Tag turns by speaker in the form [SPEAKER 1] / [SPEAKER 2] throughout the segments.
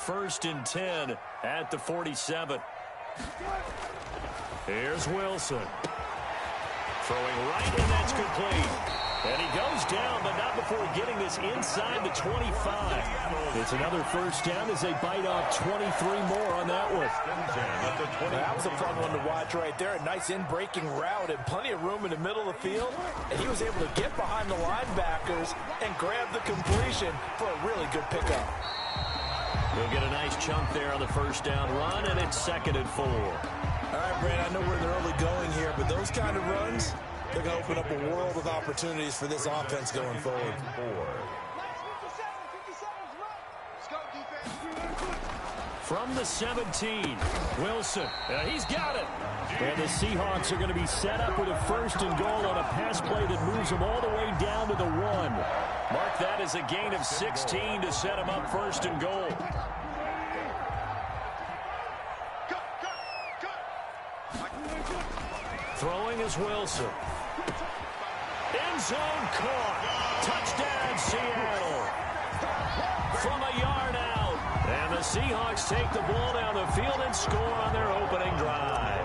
[SPEAKER 1] 1st and 10 at the 47. Here's Wilson. Throwing right, and that's complete. And he goes down, but not before getting this inside the 25. It's another 1st down as they bite off 23 more on that one.
[SPEAKER 2] That was a fun one to watch right there. A nice in-breaking route and plenty of room in the middle of the field. And he was able to get behind the linebackers and grab the completion for a really good pickup.
[SPEAKER 1] He'll get a nice chunk there on the 1st down run, and it's 2nd and 4.
[SPEAKER 2] All right, Brandon, I know we're in the early going here, but those kind of runs, they're going to open up a world of opportunities for this offense going forward.
[SPEAKER 1] From the 17, Wilson. He's got it. And the Seahawks are going to be set up with a 1st and goal on a pass play that moves them all the way down to the 1. Mark that as a gain of 16 to set them up 1st and goal. Throwing is Wilson. End zone caught. Touchdown, Seattle. From a yard out. And the Seahawks take the ball down the field and score on their opening drive.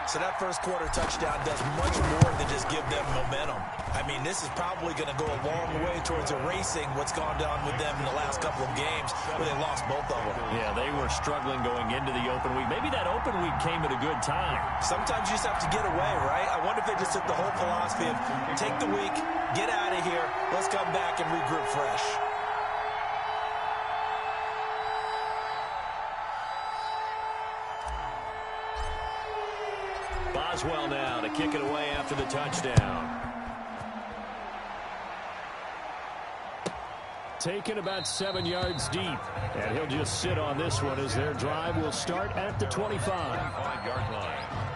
[SPEAKER 2] So that first quarter touchdown does much more than just give them momentum. I mean, this is probably going to go a long way towards erasing what's gone down with them in the last couple of games where they lost both of them.
[SPEAKER 1] Yeah, they were struggling going into the open week. Maybe that open week came at a good time.
[SPEAKER 2] Sometimes you just have to get away, right? I wonder if they just took the whole philosophy of take the week, get out of here, let's come back and regroup fresh.
[SPEAKER 1] Boswell now to kick it away after the touchdown. Taken about 7 yards deep. And he'll just sit on this one as their drive will start at the 25-yard line.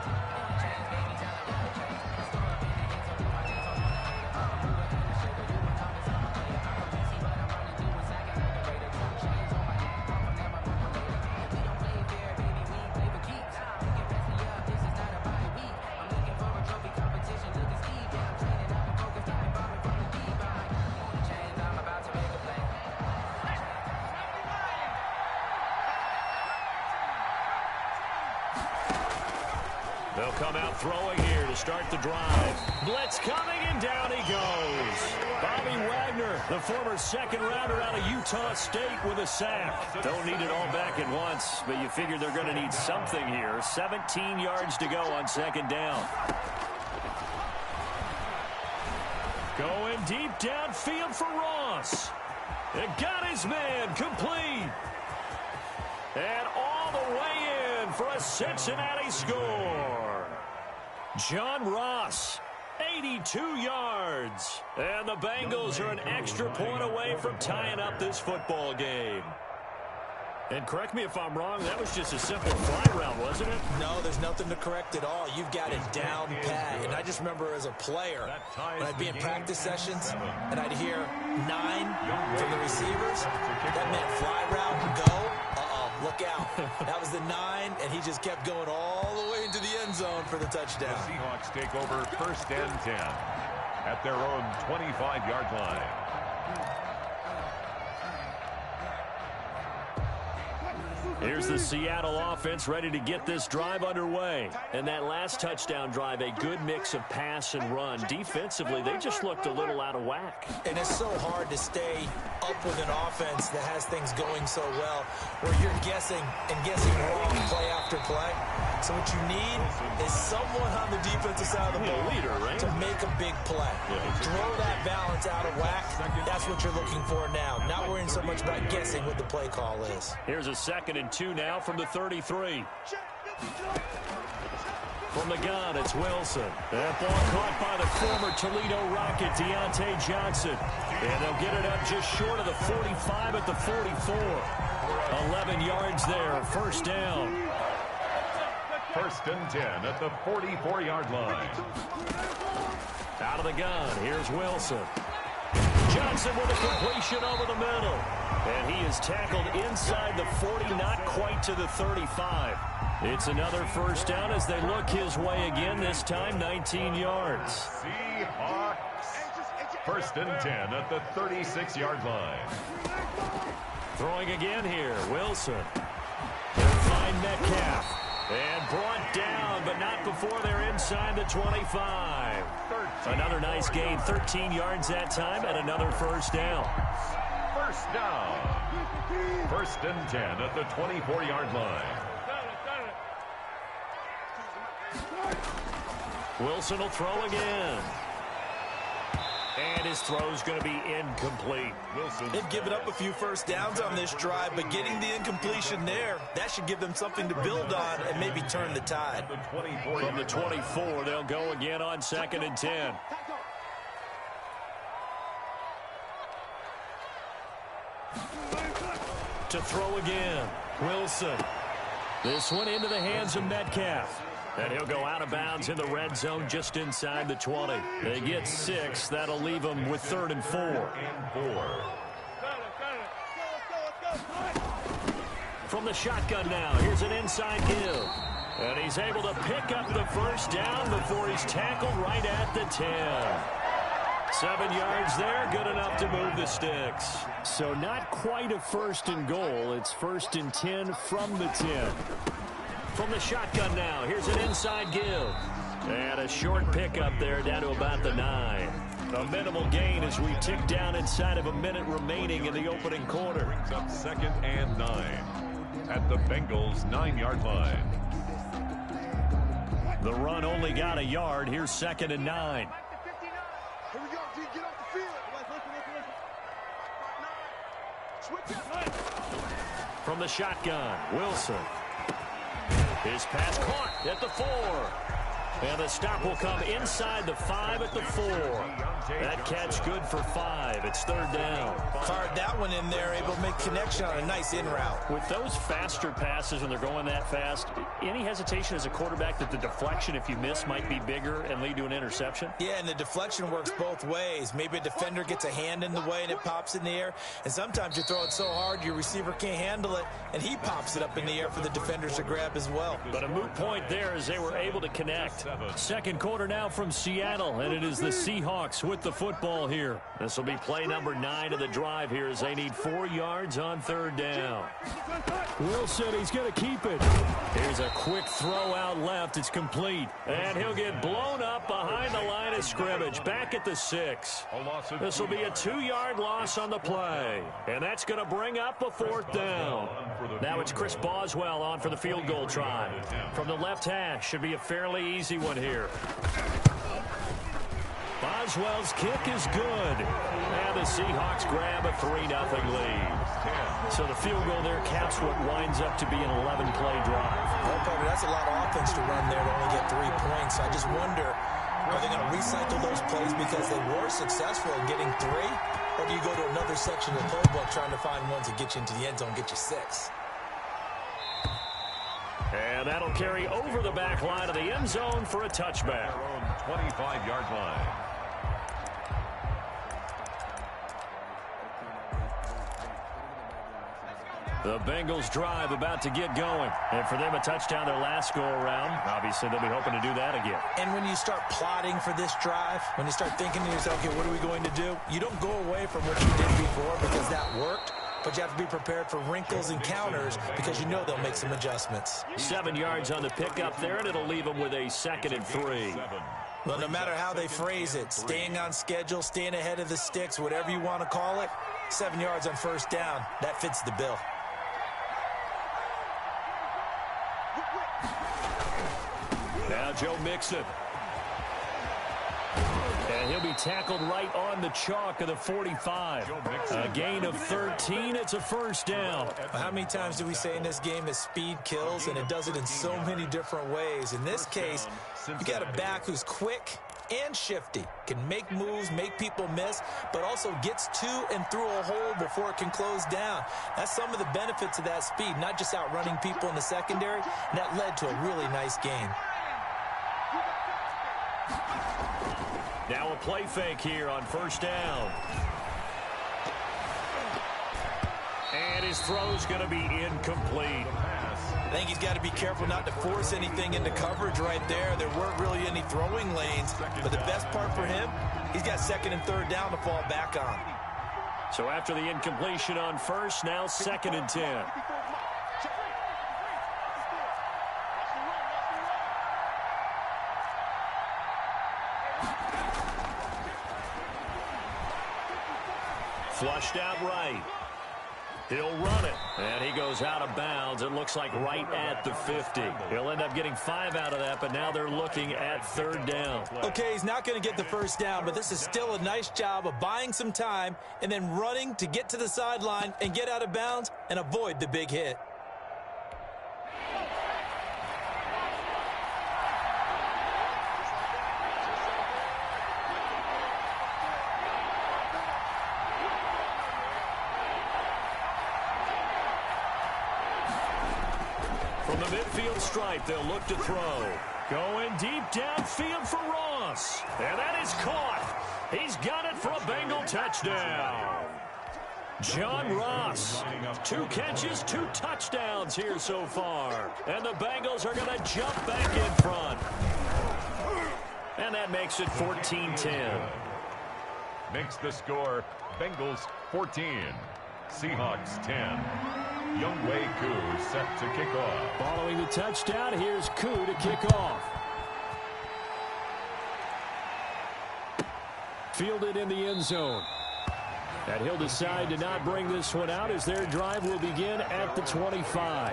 [SPEAKER 1] They'll come out throwing here to start the drive. Blitz coming, and down he goes. Bobby Wagner, the former second-rounder out of Utah State, with a sack. Don't need it all back at once, but you figure they're going to need something here. 17 yards to go on 2nd down. Going deep downfield for Ross. It got his man complete. And all the way in for a Cincinnati score. John Ross, 82 yards. And the Bengals are an extra point away from tying up this football game. And correct me if I'm wrong, that was just a simple fly route, wasn't it?
[SPEAKER 2] No, there's nothing to correct at all. You've got it down pat. And I just remember as a player, when I'd be in practice sessions, and I'd hear 9 from the receivers, that meant fly route, go. Look out. That was the 9, and he just kept going all the way into the end zone for the touchdown.
[SPEAKER 3] The Seahawks take over 1st and 10 at their own 25-yard line.
[SPEAKER 1] Here's the Seattle offense ready to get this drive underway. And that last touchdown drive, a good mix of pass and run. Defensively, they just looked a little out of whack.
[SPEAKER 2] And it's so hard to stay up with an offense that has things going so well, where you're guessing and guessing wrong play after play. So what you need is someone on the defensive side of the ball to make a big play. Throw that balance out of whack. That's what you're looking for now. Not worrying so much about guessing what the play call is.
[SPEAKER 1] Here's a 2nd and 2 now from the 33. From the gun, it's Wilson. That ball caught by the former Toledo Rocket, Deontay Johnson. And they'll get it up just short of the 45 at the 44. 11 yards there, 1st down.
[SPEAKER 3] 1st and 10 at the 44-yard line.
[SPEAKER 1] Out of the gun, here's Wilson. Johnson with a completion over the middle. And he is tackled inside the 40, not quite to the 35. It's another 1st down as they look his way again, this time 19 yards.
[SPEAKER 3] Seahawks, 1st and 10 at the 36-yard line.
[SPEAKER 1] Throwing again here, Wilson. They'll find Metcalf. And brought down, but not before they're inside the 25. Another nice gain, 13 yards that time, and another first down.
[SPEAKER 3] First down. 1st and 10 at the 24-yard line.
[SPEAKER 1] Wilson will throw again. And his throw's going to be incomplete.
[SPEAKER 2] They've given up a few first downs on this drive, but getting the incompletion there, that should give them something to build on and maybe turn the tide.
[SPEAKER 1] From the 24, they'll go again on 2nd and 10. To throw again, Wilson. This one into the hands of Metcalf. And he'll go out of bounds in the red zone just inside the 20. They get 6. That'll leave them with 3rd and 4. From the shotgun now, here's an inside give. And he's able to pick up the first down before he's tackled right at the 10. 7 yards there, good enough to move the sticks. So not quite a 1st and goal. It's 1st and 10 from the 10. From the shotgun now, here's an inside give. And a short pickup there down to about the 9. A minimal gain as we tick down inside of a minute remaining in the opening quarter.
[SPEAKER 3] Brings up 2nd and 9 at the Bengals' 9-yard line.
[SPEAKER 1] The run only got a yard. Here's 2nd and 9.
[SPEAKER 4] Here we go, G. Get off the field. Switch up.
[SPEAKER 1] From the shotgun, Wilson. His pass caught at the 4. And the stop will come inside the 5 at the 4. That catch good for 5. It's 3rd down.
[SPEAKER 2] Fired that one in there, able to make connection on a nice in route.
[SPEAKER 1] With those faster passes when they're going that fast, any hesitation as a quarterback that the deflection, if you miss, might be bigger and lead to an interception?
[SPEAKER 2] Yeah, and the deflection works both ways. Maybe a defender gets a hand in the way and it pops in the air. And sometimes you throw it so hard your receiver can't handle it, and he pops it up in the air for the defenders to grab as well.
[SPEAKER 1] But a moot point there as they were able to connect. 2nd quarter now from Seattle, and it is the Seahawks with the football here. This will be play number 9 of the drive here as they need 4 yards on 3rd down. Wilson, he's going to keep it. Here's a quick throw out left. It's complete. And he'll get blown up behind the line of scrimmage, back at the 6. This will be a 2-yard loss on the play. And that's going to bring up a 4th down. Now it's Chris Boswell on for the field goal try. From the left hash, should be a fairly easy one here. Boswell's kick is good. And the Seahawks grab a 3-0 lead. So the field goal there caps what winds up to be an 11-play drive.
[SPEAKER 2] Well, Carter, that's a lot of offense to run there to only get 3 points. I just wonder, are they going to recycle those plays because they were successful in getting 3? Or do you go to another section of the playbook trying to find ones that get you into the end zone, get you 6?
[SPEAKER 1] And that'll carry over the back line of the end zone for a touchback.
[SPEAKER 3] 25-yard line.
[SPEAKER 1] The Bengals drive about to get going. And for them, a touchdown their last go-around. Obviously, they'll be hoping to do that again.
[SPEAKER 2] And when you start plotting for this drive, when you start thinking to yourself, okay, what are we going to do? You don't go away from what you did before because that worked. But you have to be prepared for wrinkles and counters because you know they'll make some adjustments.
[SPEAKER 1] 7 yards on the pickup there, and it'll leave them with a 2nd and 3.
[SPEAKER 2] Well, no matter how they phrase it, staying on schedule, staying ahead of the sticks, whatever you want to call it, 7 yards on 1st down, that fits the bill.
[SPEAKER 1] Now Joe Mixon. And he'll be tackled right on the chalk of the 45. A gain of 13. It's a 1st down.
[SPEAKER 2] How many times do we say in this game that speed kills, and it does it in so many different ways? In this case, you got a back who's quick and shifty, can make moves, make people miss, but also gets to and through a hole before it can close down. That's some of the benefits of that speed, not just outrunning people in the secondary, and that led to a really nice game.
[SPEAKER 1] Now a play fake here on 1st down. And his throw's going to be incomplete.
[SPEAKER 2] I think he's got to be careful not to force anything into coverage right there. There weren't really any throwing lanes. But the best part for him, he's got 2nd and 3rd down to fall back on.
[SPEAKER 1] So after the incompletion on 1st, now 2nd and 10. Flushed out right. He'll run it, and he goes out of bounds. It looks like right at the 50. He'll end up getting 5 out of that, but now they're looking at 3rd down.
[SPEAKER 2] Okay, he's not going to get the first down, but this is still a nice job of buying some time and then running to get to the sideline and get out of bounds and avoid the big hit.
[SPEAKER 1] From the midfield stripe, they'll look to throw. Going deep downfield for Ross. And that is caught. He's got it for a Bengal touchdown. John Ross, 2 catches, 2 touchdowns here so far. And the Bengals are going to jump back in front. And that makes it 14-10.
[SPEAKER 3] Makes the score Bengals 14, Seahawks 10. Younghoe Koo set to kick off.
[SPEAKER 1] Following the touchdown, here's Koo to kick off. Fielded in the end zone. And he'll decide to not bring this one out as their drive will begin at the 25.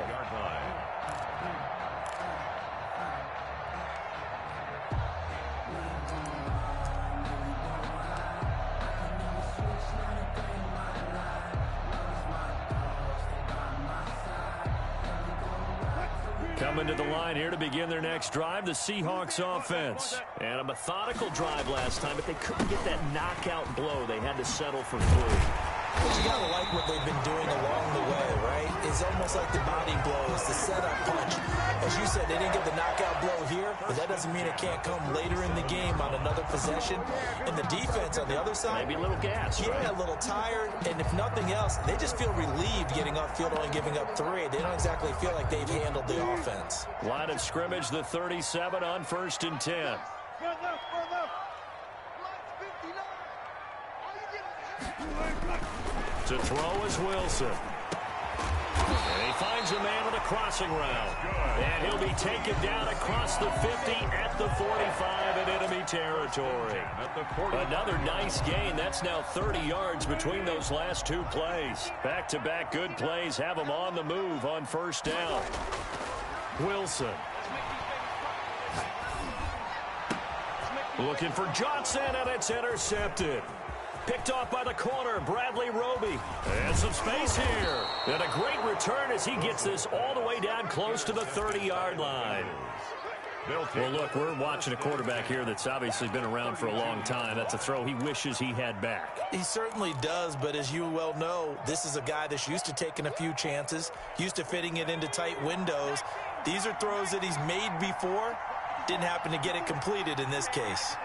[SPEAKER 1] Coming to the line here to begin their next drive, the Seahawks offense. And a methodical drive last time, but they couldn't get that knockout blow. They had to settle for 3.
[SPEAKER 2] But you got to like what they've been doing along the way, right? It's almost like the body blows, the setup punch. As you said, they didn't get the knockout blow here, but that doesn't mean it can't come later in the game on another possession. And the defense on the other side,
[SPEAKER 1] maybe a little gas,
[SPEAKER 2] yeah,
[SPEAKER 1] right?
[SPEAKER 2] A little tired. And if nothing else, they just feel relieved getting upfield, only giving up 3. They don't exactly feel like they've handled the offense.
[SPEAKER 1] Line of scrimmage, the 37 on 1st and 10. To throw is Wilson. And he finds a man on the crossing route. And he'll be taken down across the 50 at the 45 in enemy territory. Another nice gain. That's now 30 yards between those last 2 plays. Back-to-back good plays have him on the move on 1st down. Wilson. Looking for Johnson, and it's intercepted. Picked off by the corner, Bradley Roby. And some space here. And a great return as he gets this all the way down close to the 30-yard line. Well, look, we're watching a quarterback here that's obviously been around for a long time. That's a throw he wishes he had back.
[SPEAKER 2] He certainly does, but as you well know, this is a guy that's used to taking a few chances, used to fitting it into tight windows. These are throws that he's made before. Didn't happen to get it completed in this case.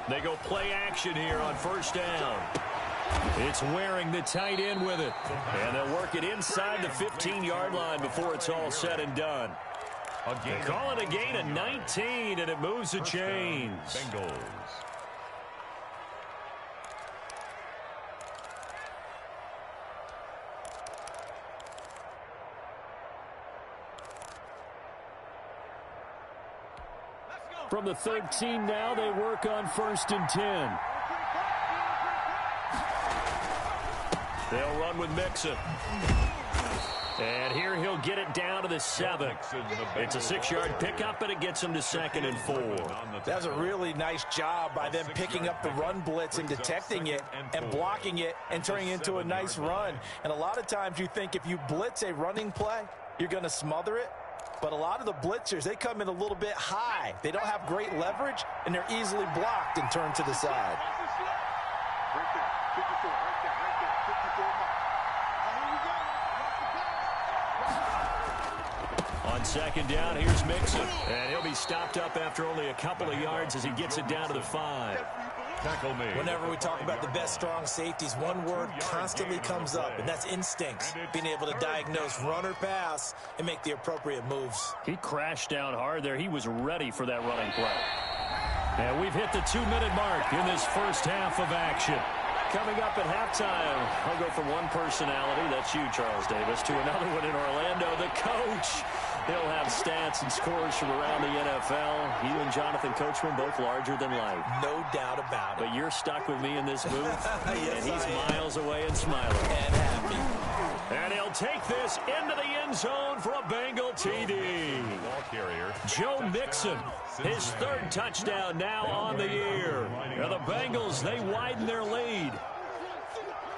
[SPEAKER 1] They go play action here on 1st down. It's wearing the tight end with it. And they'll work it inside the 15-yard line before it's all said and done. They call it a gain of 19, and it moves the chains.
[SPEAKER 3] Bengals.
[SPEAKER 1] From the 13 now, they work on 1st and 10. They'll run with Mixon. And here he'll get it down to the 7. It's a 6-yard pickup, and it gets him to 2nd and 4.
[SPEAKER 2] That's a really nice job by them picking up the run blitz and detecting it and blocking it and turning it into a nice run. And a lot of times you think if you blitz a running play, you're going to smother it. But a lot of the blitzers, they come in a little bit high. They don't have great leverage, and they're easily blocked and turned to the side.
[SPEAKER 1] On 2nd down, here's Mixon. And he'll be stopped up after only a couple of yards as he gets it down to the 5.
[SPEAKER 3] Tackle me.
[SPEAKER 2] Whenever we talk about the best strong safeties, one word constantly comes up, and that's instincts. Being able to diagnose run or pass and make the appropriate moves.
[SPEAKER 1] He crashed down hard there. He was ready for that running play. And we've hit the 2-minute mark in this first half of action. Coming up at halftime, I'll go from one personality, that's you, Charles Davis, to another one in Orlando, the coach. He'll have stats and scores from around the NFL. You and Jonathan Coachman both larger than life.
[SPEAKER 2] No doubt about it.
[SPEAKER 1] But you're stuck with me in this booth,
[SPEAKER 2] Yes,
[SPEAKER 1] and he's miles away and smiling.
[SPEAKER 2] And happy.
[SPEAKER 1] And he'll take this into the end zone for a Bengal TD. Joe Mixon, his third touchdown now on the year. And the Bengals, they widen their lead.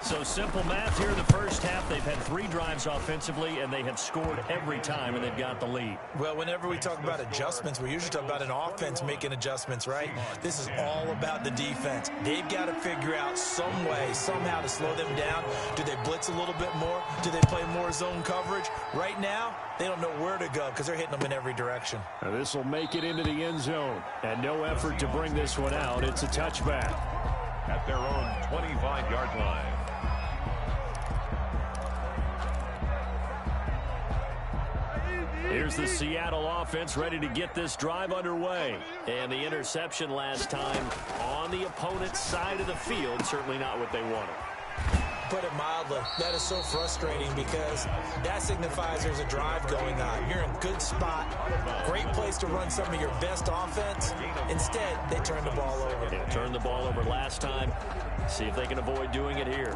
[SPEAKER 1] So simple math here in the first half. They've had 3 drives offensively, and they have scored every time, and they've got the lead.
[SPEAKER 2] Well, whenever we talk about adjustments, we usually talk about an offense making adjustments, right? This is all about the defense. They've got to figure out some way, somehow to slow them down. Do they blitz a little bit more? Do they play more zone coverage? Right now, they don't know where to go because they're hitting them in every direction.
[SPEAKER 1] Now this will make it into the end zone, and no effort to bring this one out. It's a touchback.
[SPEAKER 3] At their own 25-yard line.
[SPEAKER 1] Here's the Seattle offense ready to get this drive underway. And the interception last time on the opponent's side of the field. Certainly not what they wanted.
[SPEAKER 2] Put it mildly, that is so frustrating because that signifies there's a drive going on. You're in a good spot, great place to run some of your best offense. Instead, they turn the ball over.
[SPEAKER 1] They turned the ball over last time. See if they can avoid doing it here.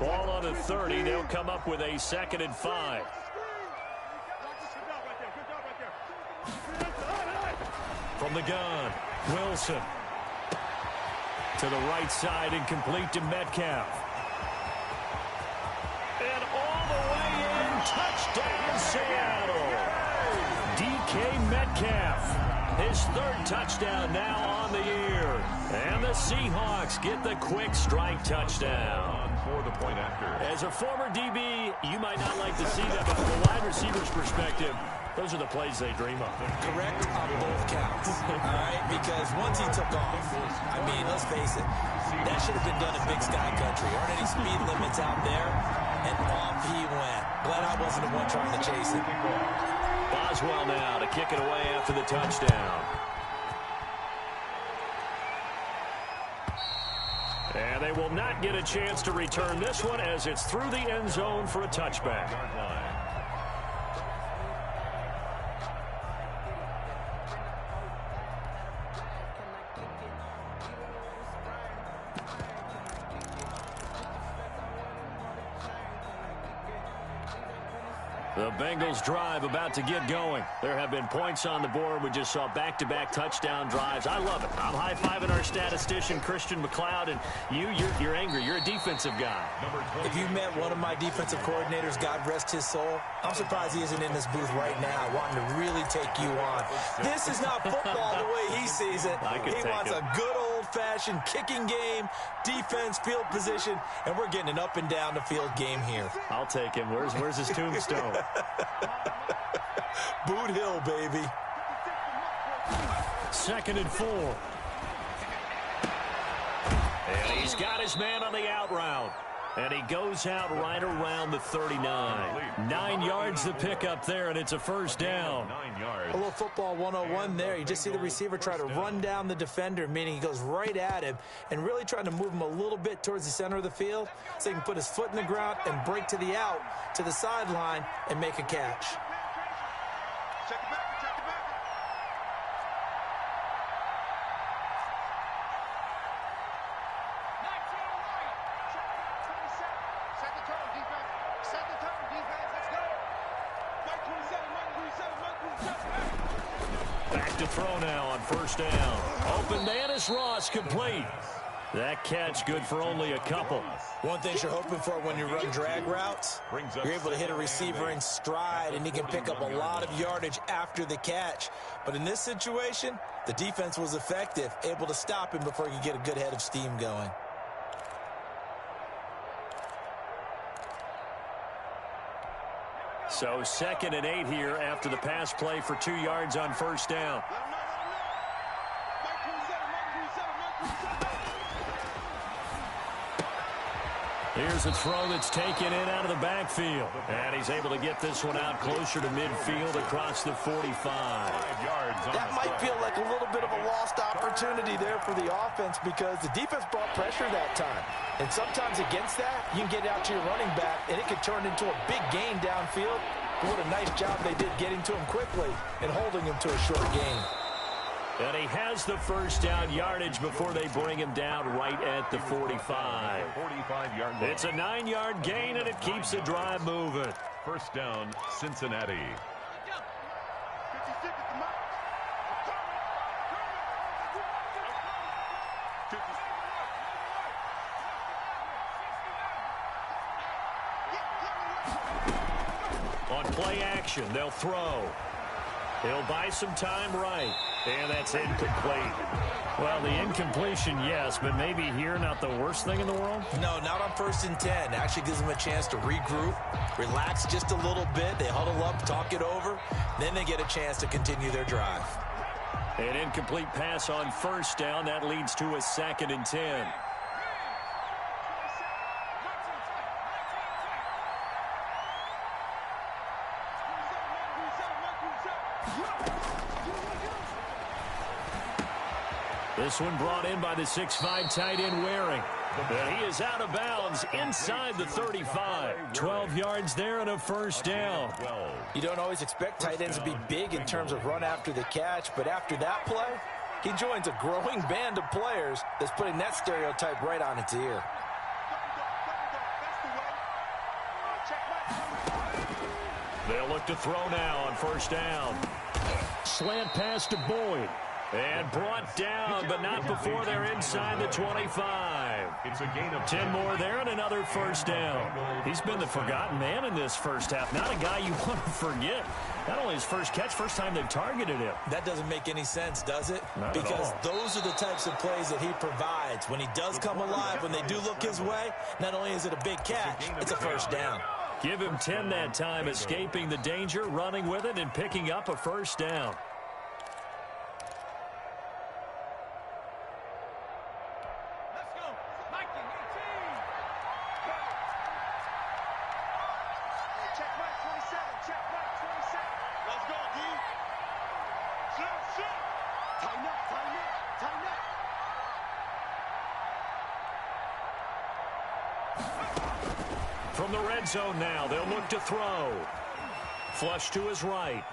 [SPEAKER 1] Ball on the 30. They'll come up with a 2nd and 5. From the gun, Wilson. To the right side and complete to Metcalf. And all the way in, touchdown Seattle. DK Metcalf, his 3rd touchdown now on the year. And the Seahawks get the quick strike touchdown.
[SPEAKER 3] For the point after.
[SPEAKER 1] As a former DB, you might not like to see that, but from a wide receiver's perspective, those are the plays they dream of.
[SPEAKER 2] Correct on both counts, all right? Because once he took off, I mean, let's face it, that should have been done in Big Sky Country. Aren't any speed limits out there? And off he went. Glad I wasn't the one trying to chase it.
[SPEAKER 1] Boswell now to kick it away after the touchdown. And they will not get a chance to return this one as it's through the end zone for a touchback. The Bengals drive about to get going. There have been points on the board. We just saw back-to-back touchdown drives. I love it. I'm high-fiving our statistician, Christian McLeod, and you're angry. You're a defensive guy.
[SPEAKER 2] If you met one of my defensive coordinators, God rest his soul, I'm surprised he isn't in this booth right now wanting to really take you on. This is not football the way he sees it. He wants a good old-fashioned kicking game, defense, field position, and we're getting an up-and-down-the-field game here.
[SPEAKER 1] I'll take him. Where's his tombstone?
[SPEAKER 2] Boot Hill, baby.
[SPEAKER 1] 2nd and 4. And he's got his man on the out route. And he goes out right around the 39. 9 yards to pick up there, and it's a first down.
[SPEAKER 3] 9 yards.
[SPEAKER 2] A little football 101 there. You just see the receiver try to run down the defender, meaning he goes right at him and really trying to move him a little bit towards the center of the field so he can put his foot in the ground and break to the out, to the sideline, and make a catch.
[SPEAKER 4] Check it back, check it back. Second turn, defense. Second turn, defense. Let's go. Mike 27, Mike 27, Mike 27.
[SPEAKER 1] Back to throw now on first down. Open man is Ross, complete. That catch good for only a couple.
[SPEAKER 2] One thing you're hoping for when you run drag routes, you're able to hit a receiver in stride, and he can pick up a lot of yardage after the catch. But in this situation, the defense was effective, able to stop him before he could get a good head of steam going.
[SPEAKER 1] So 2nd and 8 here after the pass play for 2 yards on first down. Here's a throw that's taken in out of the backfield. And he's able to get this one out closer to midfield across the 45.
[SPEAKER 3] 5 yards on
[SPEAKER 2] That might feel like a little bit of a lost opportunity there for the offense because the defense brought pressure that time. And sometimes against that, you can get out to your running back, and it could turn into a big gain downfield. But what a nice job they did getting to him quickly and holding him to a short gain.
[SPEAKER 1] And he has the first down yardage before they bring him down right at the 45.
[SPEAKER 3] 45-yard line.
[SPEAKER 1] It's a 9-yard gain, and it keeps the drive moving.
[SPEAKER 3] First down, Cincinnati.
[SPEAKER 4] 56 at the mark.
[SPEAKER 1] On play action, they'll throw. He'll buy some time right. And that's incomplete. Well, the incompletion, yes, but maybe here not the worst thing in the world?
[SPEAKER 2] No, not on 1st and 10. Actually gives them a chance to regroup, relax just a little bit. They huddle up, talk it over. Then they get a chance to continue their drive.
[SPEAKER 1] An incomplete pass on first down. That leads to a 2nd and 10. This one brought in by the 6'5" tight end Waring. But he is out of bounds inside the 35. 12 yards there and a first down.
[SPEAKER 2] You don't always expect tight ends to be big in terms of run after the catch, but after that play, he joins a growing band of players that's putting that stereotype right on its ear.
[SPEAKER 1] They'll look to throw now on first down. Slant pass to Boyd. And brought down, but not before they're inside the 25.
[SPEAKER 3] It's a gain of
[SPEAKER 1] 10 more there and another first down. He's been the forgotten man in this first half. Not a guy you want to forget. Not only his first catch, first time they've targeted him.
[SPEAKER 2] That doesn't make any sense, does it?
[SPEAKER 1] Not
[SPEAKER 2] because
[SPEAKER 1] at all.
[SPEAKER 2] those are the types of plays that he provides. When he does come alive, when they do look his way, not only is it a big catch, it's a first down.
[SPEAKER 1] Give him 10 that time, escaping the danger, running with it, and picking up a first down. From the red zone now, they'll look to throw. Flush to his right.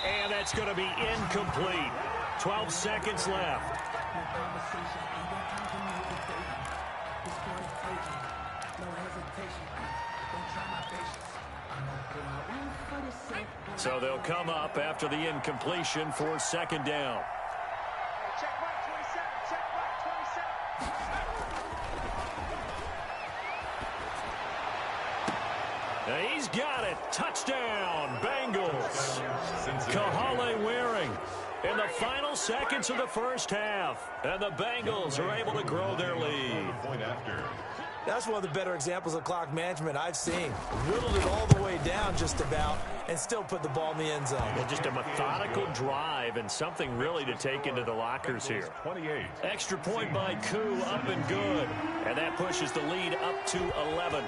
[SPEAKER 1] And that's going to be incomplete. 12 seconds left. So they'll come up after the incompletion for 2nd down. He's got it. Touchdown, Bengals. Kahale Waring in the final seconds of the first half. And the Bengals are able to grow their lead.
[SPEAKER 3] point after.
[SPEAKER 2] That's one of the better examples of clock management I've seen. Whittled it all the way down just about and still put the ball in the end zone.
[SPEAKER 1] Well, just a methodical drive and something really to take into the lockers here.
[SPEAKER 3] 28.
[SPEAKER 1] Extra point by Koo, up and good. And that pushes the lead up to 11.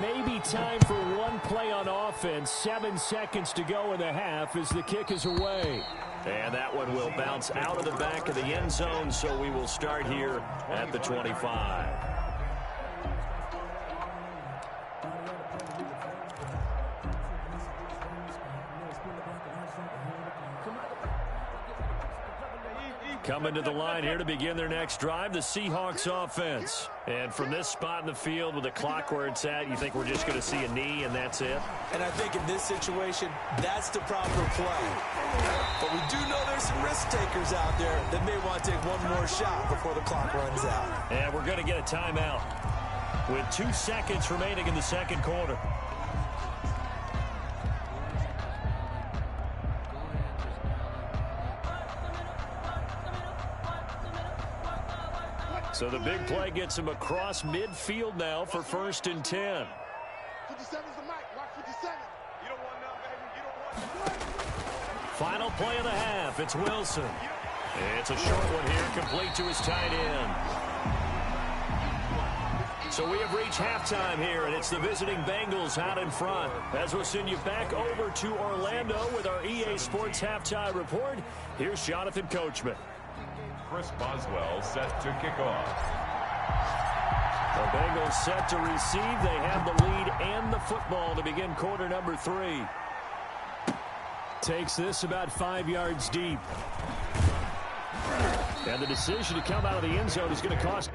[SPEAKER 1] Maybe time for one play on offense. 7 seconds to go in the half as the kick is away. And that one will bounce out of the back of the end zone, so we will start here at the 25. Coming to the line here to begin their next drive, the Seahawks offense. And from this spot in the field with the clock where it's at, you think we're just going to see a knee and that's it?
[SPEAKER 2] And I think in this situation, that's the proper play. But we do know there's some risk takers out there that may want to take one more shot before the clock runs out.
[SPEAKER 1] And we're going to get a timeout with 2 seconds remaining in the second quarter. So the big play gets him across midfield now for 1st and 10.
[SPEAKER 4] 57's the mic. Watch 57. You don't want none, baby. You don't want none.
[SPEAKER 1] Final play of the half. It's Wilson. It's a short one here, complete to his tight end. So we have reached halftime here, and it's the visiting Bengals out in front. As we'll send you back over to Orlando with our EA Sports Halftime Report, here's Jonathan Coachman.
[SPEAKER 3] Chris Boswell set to kick off.
[SPEAKER 1] The Bengals set to receive. They have the lead and the football to begin quarter number 3. Takes this about 5 yards deep. And the decision to come out of the end zone is going to cost.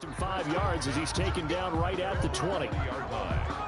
[SPEAKER 1] And 5 yards as he's taken down right at the 20-yard line.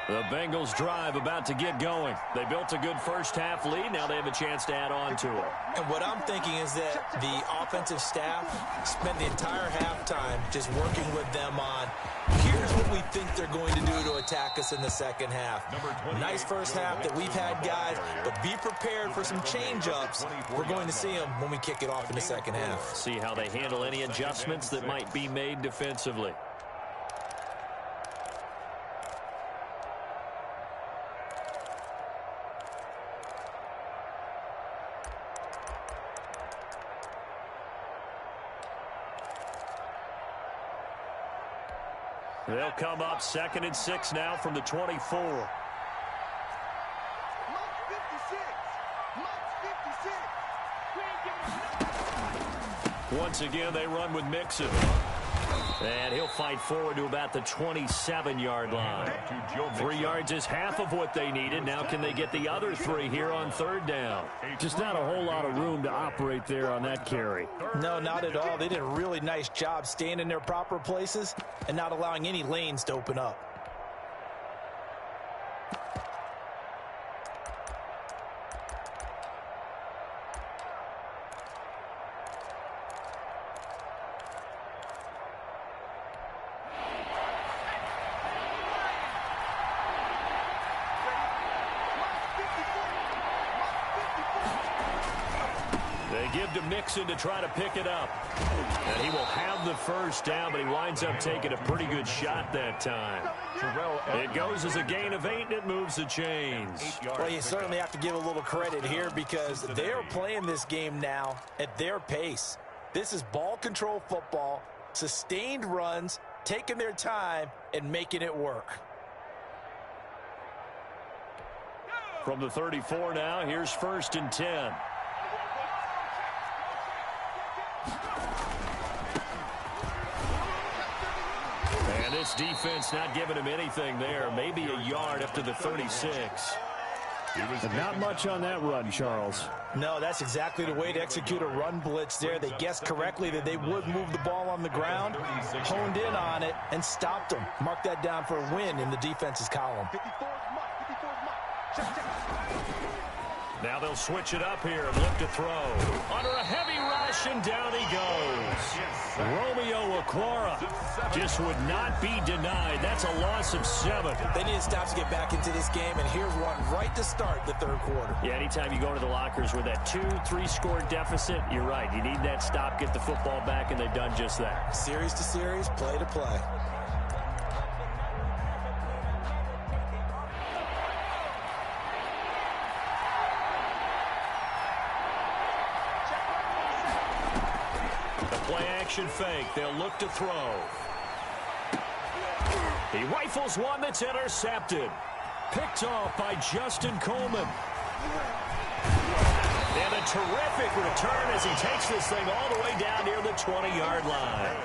[SPEAKER 1] The Bengals drive about to get going. They built a good first-half lead. Now they have a chance to add on to it.
[SPEAKER 2] And what I'm thinking is that the offensive staff spent the entire halftime just working with them on, here's what we think they're going to do to attack us in the second half. Nice first half that we've had, guys, but be prepared for some change-ups. We're going to see them when we kick it off in the second half.
[SPEAKER 1] See how they handle any adjustments that might be made defensively. They'll come up 2nd and 6 now from the 24. Once again, they run with Mixon. And he'll fight forward to about the 27-yard line. 3 yards is half of what they needed. Now can they get the other 3 here on third down?
[SPEAKER 5] Just not a whole lot of room to operate there on that carry.
[SPEAKER 2] No, not at all. They did a really nice job staying in their proper places and not allowing any lanes to open up.
[SPEAKER 1] Give to Mixon to try to pick it up. And he will have the first down, but he winds up taking a pretty good shot that time. It goes as a gain of 8, and it moves the chains.
[SPEAKER 2] Well, you certainly have to give a little credit here because they are playing this game now at their pace. This is ball control football, sustained runs, taking their time, and making it work.
[SPEAKER 1] From the 34 now, here's 1st and 10. And this defense not giving him anything there. Maybe a yard up to the 36.
[SPEAKER 5] Not much on that run, Charles.
[SPEAKER 2] No, that's exactly the way to execute a run blitz there. They guessed correctly that they would move the ball on the ground, honed in on it, and stopped them. Mark that down for a win in the defense's column.
[SPEAKER 1] Now they'll switch it up here and look to throw. Under a heavy rush, and down he goes. Romeo Okwara just would not be denied. That's a loss of 7.
[SPEAKER 2] They need to stop to get back into this game, and here's one right to start the third quarter.
[SPEAKER 1] Yeah, anytime you go to the lockers with that 2-3 score deficit, you're right. You need that stop, get the football back, and they've done just that.
[SPEAKER 2] Series to series, play to play.
[SPEAKER 1] Play-action fake. They'll look to throw. He rifles one that's intercepted. Picked off by Justin Coleman. And a terrific return as he takes this thing all the way down near the 20-yard line.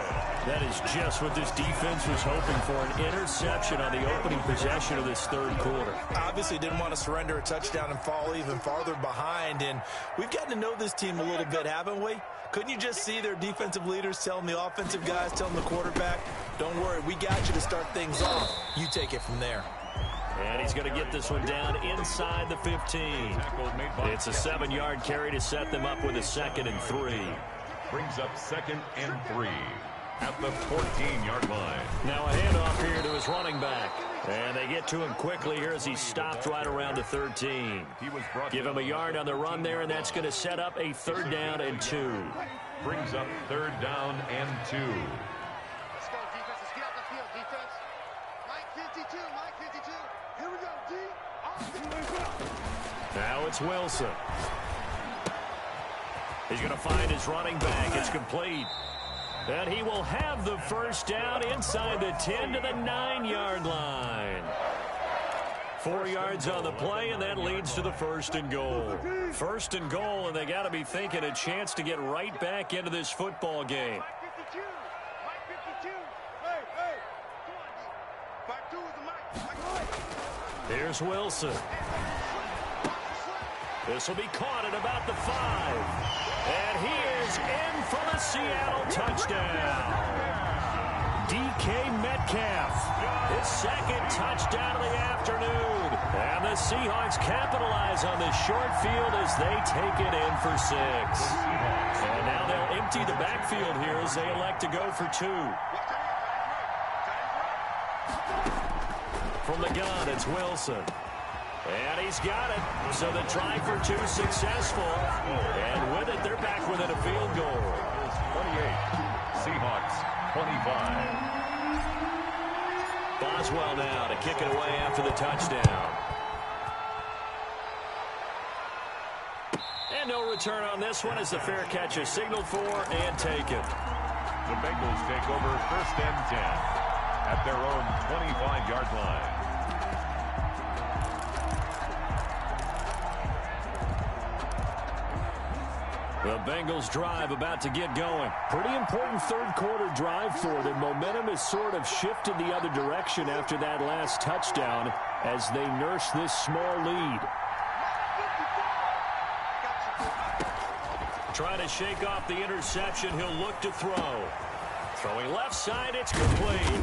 [SPEAKER 1] That is just what this defense was hoping for, an interception on the opening possession of this third quarter.
[SPEAKER 2] Obviously didn't want to surrender a touchdown and fall even farther behind, and we've gotten to know this team a little bit, haven't we? Couldn't you just see their defensive leaders telling the offensive guys, telling the quarterback, don't worry, we got you to start things off. You take it from there.
[SPEAKER 1] And he's going to get this one down inside the 15. It's a 7-yard carry to set them up with a 2nd and 3.
[SPEAKER 3] Brings up 2nd and 3 at the 14-yard line.
[SPEAKER 1] Now a handoff here to his running back. And they get to him quickly here as he stopped right around the 13. Give him a yard on the run there, and that's going to set up a 3rd down and 2.
[SPEAKER 3] Brings up 3rd down and 2.
[SPEAKER 4] Let's go, defense. Let's get out the field, defense. Mike 52, Mike 52. Here we go, D.
[SPEAKER 1] Now it's Wilson. He's going to find his running back. It's complete. And he will have the first down inside the 10 to the 9-yard line. 4 yards on the play, and that leads to the 1st and goal. 1st and goal, and they got to be thinking a chance to get right back into this football game.
[SPEAKER 4] Mike 52. Mike 52. Hey. Come on, D. 52 is the Mike.
[SPEAKER 1] Here's Wilson. This will be caught at about the 5. And he is in for the Seattle touchdown. DK Metcalf, his 2nd touchdown of the afternoon. And the Seahawks capitalize on this short field as they take it in for 6. And now they'll empty the backfield here as they elect to go for 2. From the gun, it's Wilson. And he's got it. So the try for 2 successful. And with it, they're back within a field goal.
[SPEAKER 3] 28. Seahawks 25.
[SPEAKER 1] Boswell now to kick it away after the touchdown. And no return on this one as the fair catch is signaled for and taken.
[SPEAKER 3] The Bengals take over 1st and 10 at their own 25-yard line.
[SPEAKER 1] The Bengals drive about to get going. Pretty important third-quarter drive for them. Momentum has sort of shifted the other direction after that last touchdown as they nurse this small lead. Trying to shake off the interception. He'll look to throw. Throwing left side, it's complete.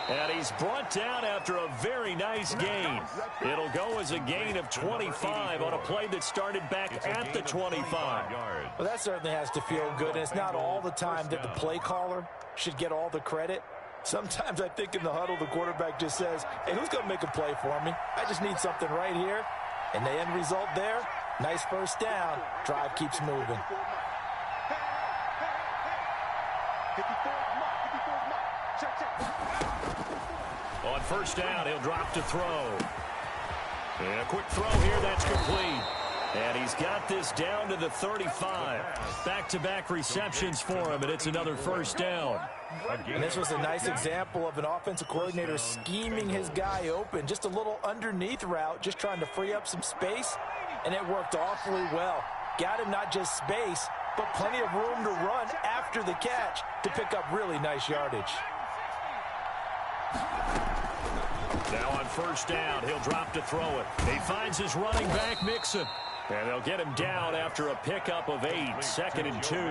[SPEAKER 1] And he's brought down after a very nice gain. It'll go as a gain of 25 on a play that started back at the 25.
[SPEAKER 2] Well, that certainly has to feel good, and it's not all the time that the play caller should get all the credit. Sometimes I think in the huddle, the quarterback just says, hey, who's going to make a play for me? I just need something right here. And the end result there, nice first down. Drive keeps moving.
[SPEAKER 1] On first down, he'll drop to throw. And a quick throw here, that's complete. And he's got this down to the 35. Back-to-back receptions for him, and it's another first down.
[SPEAKER 2] And this was a nice example of an offensive coordinator scheming his guy open. Just a little underneath route, just trying to free up some space, and it worked awfully well. Got him not just space, but plenty of room to run after the catch to pick up really nice yardage.
[SPEAKER 1] Now on first down, he'll drop to throw it. He finds his running back, Mixon. And they'll get him down after a pickup of 8, 2nd and 2.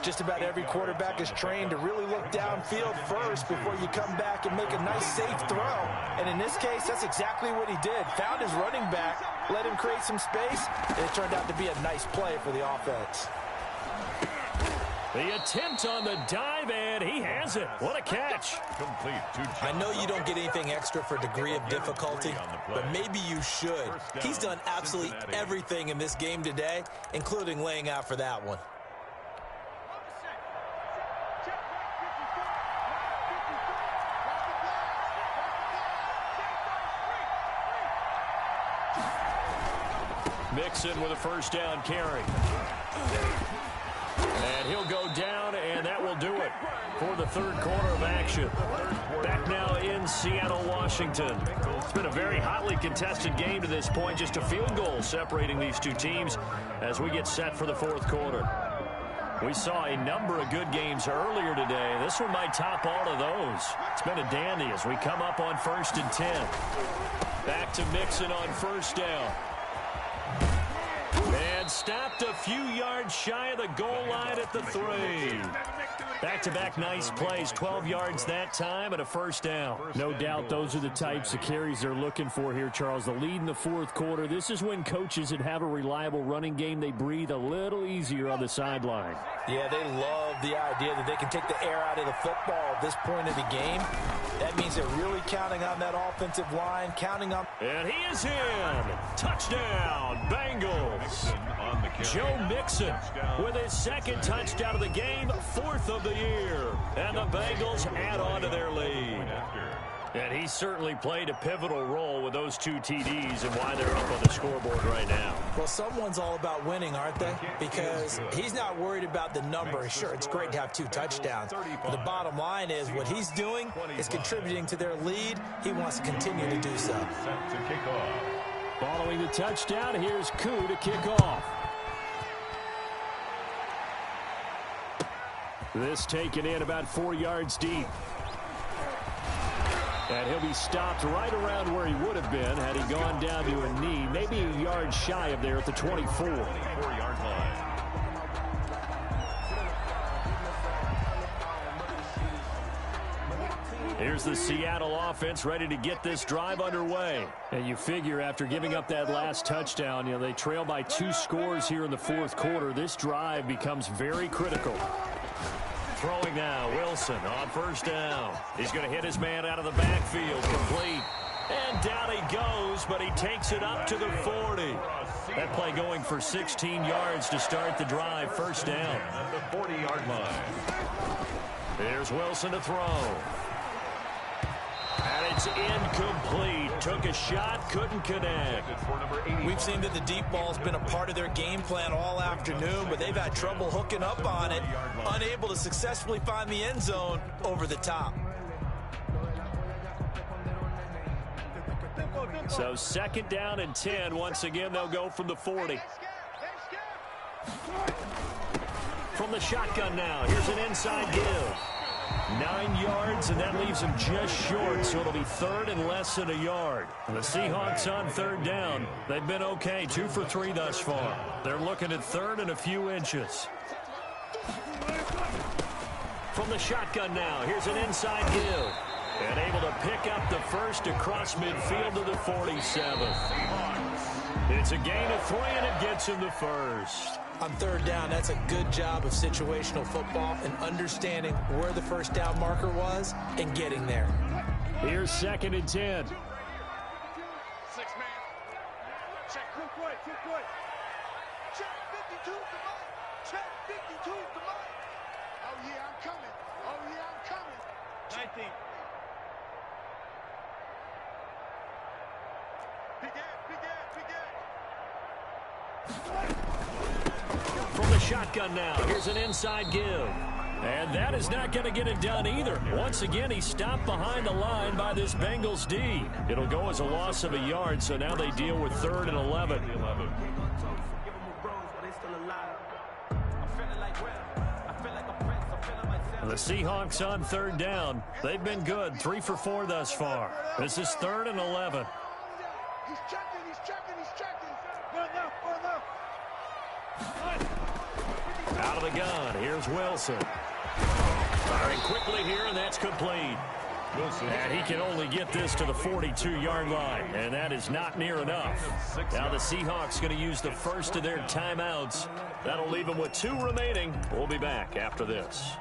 [SPEAKER 2] Just about every quarterback is trained to really look downfield first before you come back and make a nice, safe throw. And in this case, that's exactly what he did. Found his running back, let him create some space, and it turned out to be a nice play for the offense.
[SPEAKER 1] The attempt on the dive, and he has it. What a catch.
[SPEAKER 2] I know you don't get anything extra for degree of difficulty, but maybe you should. He's done absolutely everything in this game today, including laying out for that one.
[SPEAKER 1] Mixon with a first down carry. And he'll go down, and that will do it for the third quarter of action. Back now in Seattle, Washington. It's been a very hotly contested game to this point. Just a field goal separating these two teams as we get set for the fourth quarter. We saw a number of good games earlier today. This one might top all of those. It's been a dandy as we come up on 1st and 10. Back to Mixon on first down. And stopped a few yards shy of the goal line at the 3. Back-to-back nice plays, 12 yards that time and a first down. No doubt those are the types of carries they're looking for here, Charles. The lead in the fourth quarter. This is when coaches that have a reliable running game, they breathe a little easier on the sideline.
[SPEAKER 2] Yeah, they love the idea that they can take the air out of the football at this point of the game. That means they're really counting on that offensive line, counting on...
[SPEAKER 1] And he is in. Touchdown, Bengals. Joe Mixon with his second touchdown of the game, 4th of the year. And the Bengals add on to their lead. And he certainly played a pivotal role with those 2 TDs and why they're up on the scoreboard right now.
[SPEAKER 2] Well, someone's all about winning, aren't they? Because he's not worried about the number. Sure, it's great to have 2 touchdowns. But the bottom line is what he's doing is contributing to their lead. He wants to continue to do so.
[SPEAKER 1] Following the touchdown, here's Koo to kick off. This taken in about 4 yards deep. And he'll be stopped right around where he would have been had he gone down to a knee, maybe a yard shy of there at the 24.
[SPEAKER 3] 24-yard line.
[SPEAKER 1] Here's the Seattle offense ready to get this drive underway. And you figure after giving up that last touchdown, they trail by 2 scores here in the fourth quarter. This drive becomes very critical. Throwing now, Wilson on first down. He's going to hit his man out of the backfield, complete. And down he goes, but he takes it up to the 40. That play going for 16 yards to start the drive, first down.
[SPEAKER 3] At the 40-yard line.
[SPEAKER 1] Here's Wilson to throw. And it's incomplete. Took a shot, couldn't connect.
[SPEAKER 2] We've seen that the deep ball's been a part of their game plan all afternoon, but they've had trouble hooking up on it, unable to successfully find the end zone over the top.
[SPEAKER 1] So 2nd down and 10. Once again, they'll go from the 40. From the shotgun now, here's an inside give. 9 yards, and that leaves him just short, so it'll be third and less than a yard. The Seahawks on third down. They've been okay, 2 for 3 thus far. They're looking at third and a few inches. From the shotgun now, here's an inside give. And able to pick up the first across midfield to the 47. It's a gain of 3, and it gets him the first.
[SPEAKER 2] On third down, that's a good job of situational football and understanding where the first down marker was and getting there.
[SPEAKER 1] Here's 2nd and 10.
[SPEAKER 4] 6 man. Check. Check 52 to mine. Check 52 to mine. Oh, yeah, I'm coming. 19. Big Ed.
[SPEAKER 1] From the shotgun now, here's an inside give. And that is not going to get it done either. Once again, he stopped behind the line by this Bengals D. It'll go as a loss of a yard, so now they deal with 3rd and 11. The Seahawks on third down. They've been good, 3 for 4 thus far. This is 3rd and 11.
[SPEAKER 4] He's checking.
[SPEAKER 1] Out of the gun, here's Wilson. Firing quickly here, and that's complete. And he can only get this to the 42-yard line, and that is not near enough. Now the Seahawks going to use the first of their timeouts. That'll leave them with 2 remaining. We'll be back after this.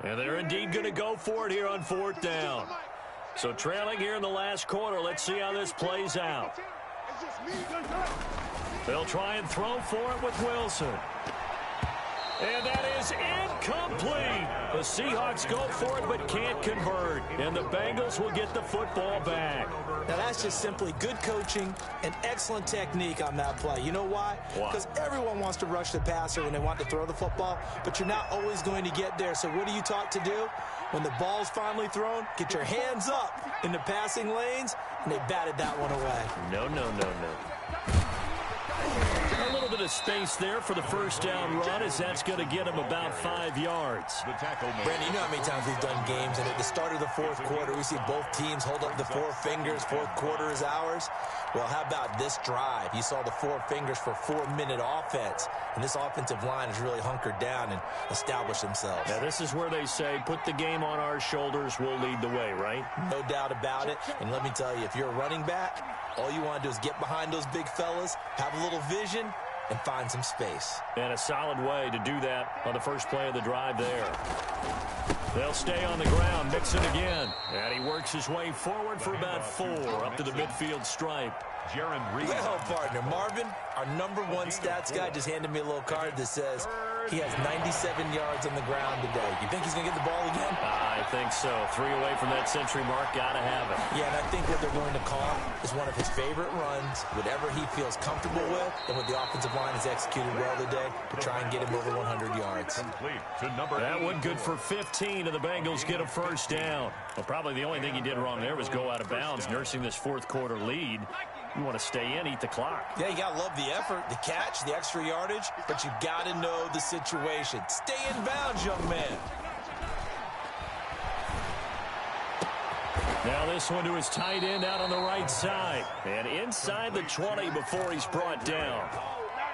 [SPEAKER 1] And they're indeed going to go for it here on 4th down. So trailing here in the last quarter. Let's see how this plays out. They'll try and throw for it with Wilson. And that is incomplete. The Seahawks go for it but can't convert. And the Bengals will get the football back.
[SPEAKER 2] Now, that's just simply good coaching and excellent technique on that play. You know why? Because everyone wants to rush the passer when they want to throw the football, but you're not always going to get there. So what are you taught to do? When the ball's finally thrown, get your hands up in the passing lanes, and they batted that one away.
[SPEAKER 1] No. A little bit of space there for the first down run, as that's going to get him about 5 yards.
[SPEAKER 2] Brandon, you know how many times we've done games, and at the start of the 4th quarter, we see both teams hold up the 4 fingers, 4th quarter is ours. Well, how about this drive? You saw the 4 fingers for 4-minute offense, and this offensive line has really hunkered down and established themselves.
[SPEAKER 1] Now, this is where they say, put the game on our shoulders, we'll lead the way, right?
[SPEAKER 2] No doubt about it, and let me tell you, if you're a running back, all you want to do is get behind those big fellas, have a little vision, and find some space.
[SPEAKER 1] And a solid way to do that on the first play of the drive there. They'll stay on the ground, mix it again. And he works his way forward for about 4 up to the midfield stripe.
[SPEAKER 2] Well, partner, Marvin, our #1 stats guy, just handed me a little card that says he has 97 yards on the ground today. You think he's going to get the ball again?
[SPEAKER 1] I think so. 3 away from that century mark. Got to have it.
[SPEAKER 2] Yeah, and I think what they're going to call is one of his favorite runs, whatever he feels comfortable with, and what the offensive line has executed well today to try and get him over 100 yards.
[SPEAKER 1] That one good for 15, and the Bengals get a first down. Well, probably the only thing he did wrong there was go out of bounds, nursing this 4th quarter lead. You want to stay in, eat the clock.
[SPEAKER 2] Yeah, you got to love the effort, the catch, the extra yardage, but you got to know the situation. Stay in bounds, young man.
[SPEAKER 1] Now this one to his tight end out on the right side. And inside the 20 before he's brought down.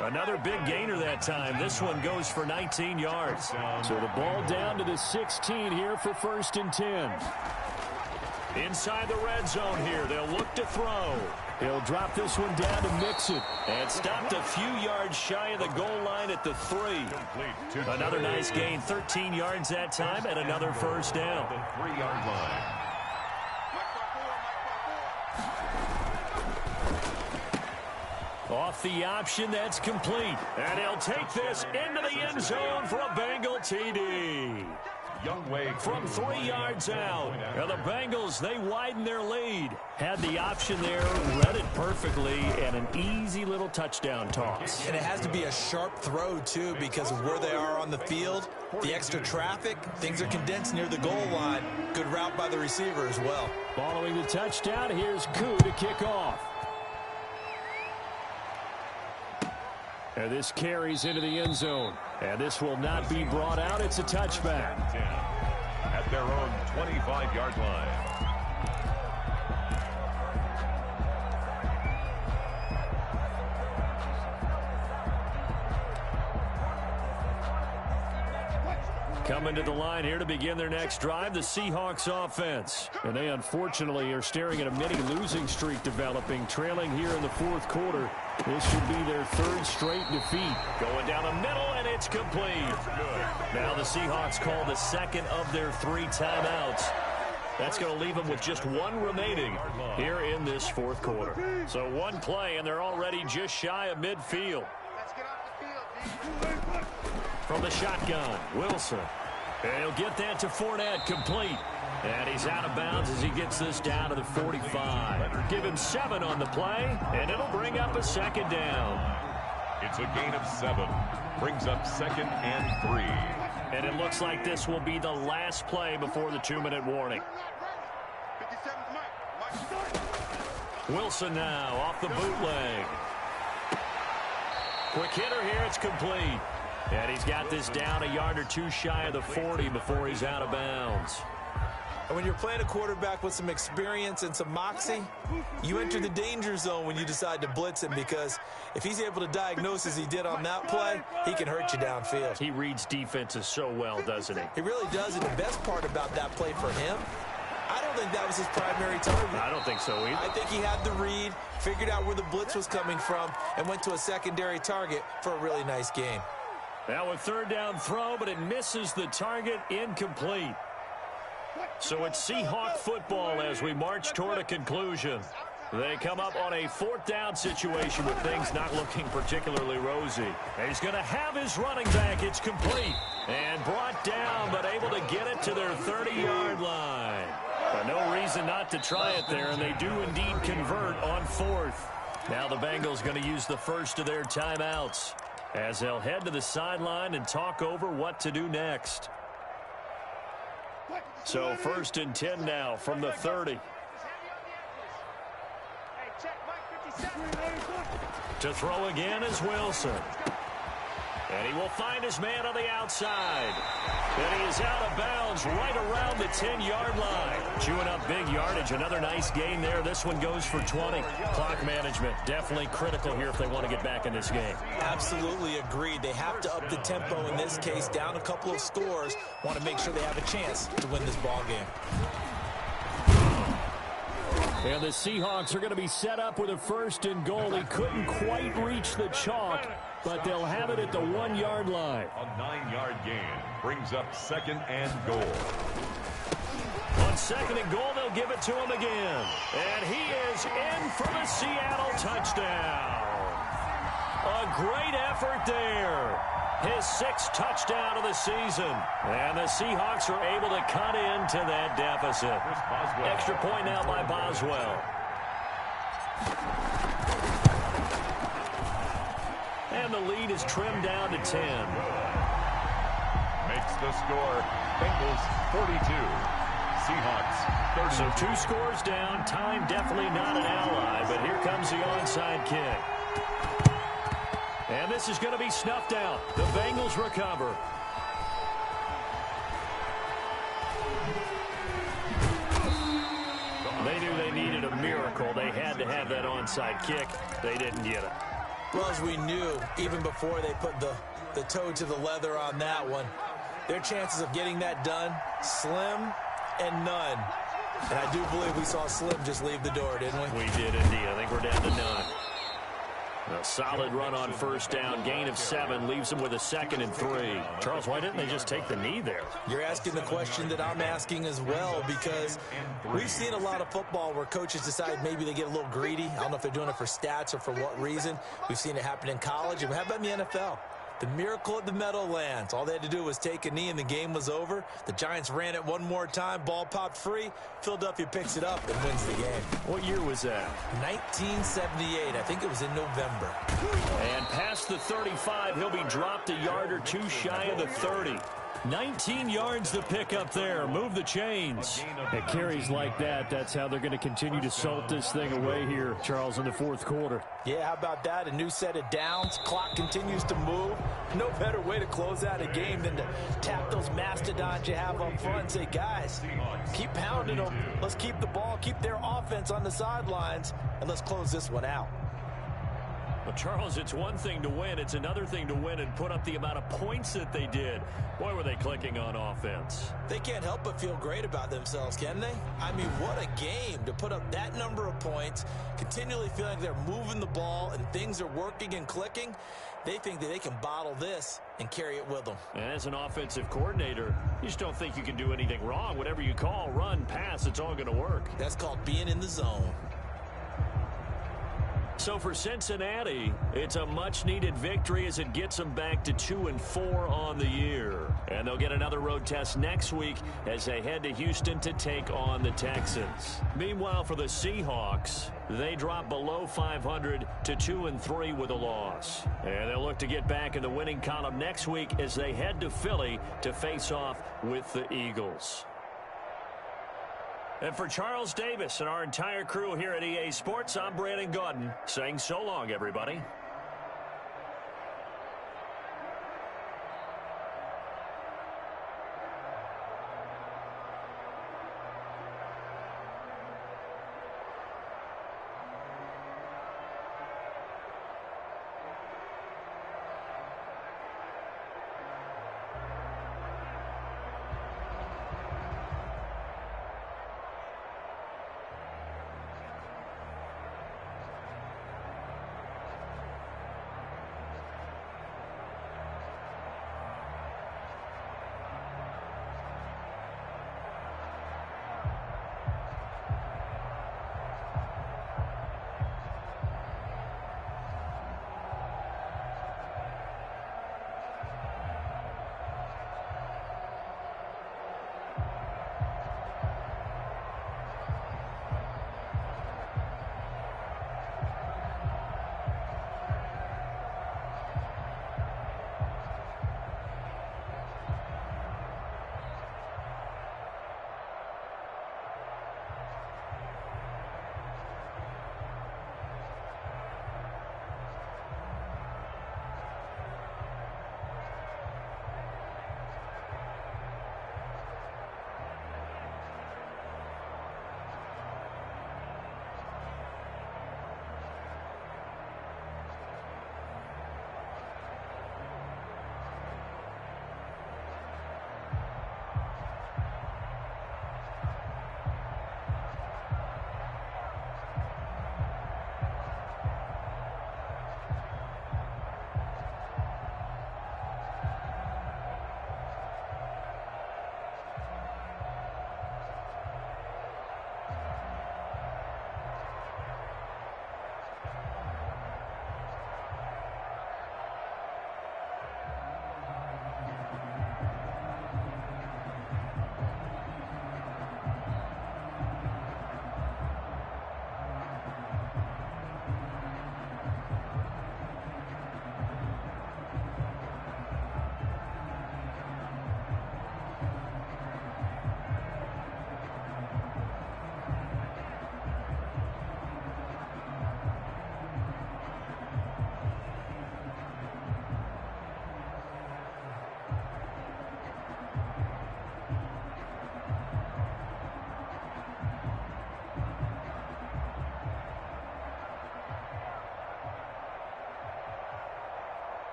[SPEAKER 1] Another big gainer that time. This one goes for 19 yards. So the ball down to the 16 here for 1st and 10. Inside the red zone here. They'll look to throw. He'll drop this one down to mix it. And stopped a few yards shy of the goal line at the 3. Another nice gain. 13 yards that time and another first down.
[SPEAKER 3] 3-yard line.
[SPEAKER 1] Off the option, that's complete. And he'll take this into the end zone for a Bengal TD. from 3 yards out. Now the Bengals, they widen their lead. Had the option there, read it perfectly, and an easy little touchdown toss.
[SPEAKER 2] And it has to be a sharp throw, too, because of where they are on the field. The extra traffic, things are condensed near the goal line. Good route by the receiver as well.
[SPEAKER 1] Following the touchdown, here's Koo to kick off. And this carries into the end zone. And this will not be brought out. It's a touchback.
[SPEAKER 3] At their own 25-yard line.
[SPEAKER 1] Coming to the line here to begin their next drive, the Seahawks offense. And they unfortunately are staring at a mini losing streak developing, trailing here in the fourth quarter. This should be their third straight defeat. Going down the middle, and it's complete. Now the Seahawks call the second of their 3 timeouts. That's going to leave them with just 1 remaining here in this fourth quarter. So 1 play, and they're already just shy of midfield.
[SPEAKER 4] Let's get off the field, D.
[SPEAKER 1] From the shotgun, Wilson. And he'll get that to Fournette, complete. And he's out of bounds as he gets this down to the 45. Give him 7 on the play, and it'll bring up a second down.
[SPEAKER 3] It's a gain of 7. Brings up 2nd and 3.
[SPEAKER 1] And it looks like this will be the last play before the 2-minute warning.
[SPEAKER 4] 57's Mike.
[SPEAKER 1] Wilson now off the bootleg. Quick hitter here, it's complete. And he's got this down a yard or 2 shy of the 40 before he's out of bounds.
[SPEAKER 2] And when you're playing a quarterback with some experience and some moxie, you enter the danger zone when you decide to blitz him, because if he's able to diagnose as he did on that play, he can hurt you downfield.
[SPEAKER 1] He reads defenses so well, doesn't he?
[SPEAKER 2] He really does, and the best part about that play for him, I don't think that was his primary target.
[SPEAKER 1] I don't think so either.
[SPEAKER 2] I think he had the read, figured out where the blitz was coming from, and went to a secondary target for a really nice gain.
[SPEAKER 1] Now a 3rd down throw, but it misses the target, incomplete. So it's Seahawk football as we march toward a conclusion. They come up on a 4th down situation with things not looking particularly rosy. He's going to have his running back. It's complete and brought down, but able to get it to their 30-yard line. But no reason not to try it there, and they do indeed convert on 4th. Now the Bengals going to use the first of their timeouts as they'll head to the sideline and talk over what to do next. So 1st and 10 now from the 30. To throw again is Wilson. And he will find his man on the outside. And he is out of bounds right around the 10-yard line. Chewing up big yardage. Another nice gain there. This one goes for 20. Clock management definitely critical here if they want to get back in this game.
[SPEAKER 2] Absolutely agreed. They have to up the tempo in this case. Down a couple of scores. Want to make sure they have a chance to win this ball game.
[SPEAKER 1] And the Seahawks are going to be set up with a 1st and goal. He couldn't quite reach the chalk, but they'll have it at the 1-yard line.
[SPEAKER 3] A 9-yard gain brings up 2nd and goal.
[SPEAKER 1] On 2nd and goal, they'll give it to him again. And he is in for the Seattle touchdown. A great effort there. His 6th touchdown of the season. And the Seahawks are able to cut into that deficit. Extra point now by Boswell. And the lead is trimmed down to 10.
[SPEAKER 3] Makes the score Bengals 42. Seahawks 30.
[SPEAKER 1] So 2 scores down. Time definitely not an ally, but here comes the onside kick. And this is going to be snuffed out. The Bengals recover. They knew they needed a miracle. They had to have that onside kick. They didn't get it.
[SPEAKER 2] Well, as we knew, even before they put the toe to the leather on that one, their chances of getting that done, slim and none. And I do believe we saw Slim just leave the door, didn't we?
[SPEAKER 1] We did indeed. I think we're down to none. A solid run on 1st down. Gain of 7 leaves them with a 2nd and 3. Charles, why didn't they just take the knee there?
[SPEAKER 2] You're asking the question that I'm asking as well, because we've seen a lot of football where coaches decide maybe they get a little greedy. I don't know if they're doing it for stats or for what reason. We've seen it happen in college. And how about in the NFL? The miracle of the Meadowlands. All they had to do was take a knee and the game was over. The Giants ran it one more time. Ball popped free. Philadelphia picks it up and wins the game.
[SPEAKER 5] What year was that?
[SPEAKER 2] 1978. I think it was in November.
[SPEAKER 1] And past the 35, he'll be dropped a yard or two shy of the 30. 19 yards to pick up there. Move the chains.
[SPEAKER 5] At carries like that, that's how they're going to continue to salt this thing away here, Charles, in the fourth quarter.
[SPEAKER 2] Yeah, how about that? A new set of downs. Clock continues to move. No better way to close out a game than to tap those mastodons you have up front and say, guys, keep pounding them. Let's keep the ball, keep their offense on the sidelines, and let's close this one out.
[SPEAKER 1] Well, Charles, it's one thing to win. It's another thing to win and put up the amount of points that they did. Boy, were they clicking on offense.
[SPEAKER 2] They can't help but feel great about themselves, can they? I mean, what a game to put up that number of points, continually feeling like they're moving the ball and things are working and clicking. They think that they can bottle this and carry it with them.
[SPEAKER 1] And as an offensive coordinator, you just don't think you can do anything wrong. Whatever you call, run, pass, it's all going to work.
[SPEAKER 2] That's called being in the zone.
[SPEAKER 1] So for Cincinnati, it's a much-needed victory as it gets them back to 2-4 on the year. And they'll get another road test next week as they head to Houston to take on the Texans. Meanwhile, for the Seahawks, they drop below 500 to 2-3 with a loss. And they'll look to get back in the winning column next week as they head to Philly to face off with the Eagles. And for Charles Davis and our entire crew here at EA Sports, I'm Brandon Gaudin saying so long, everybody.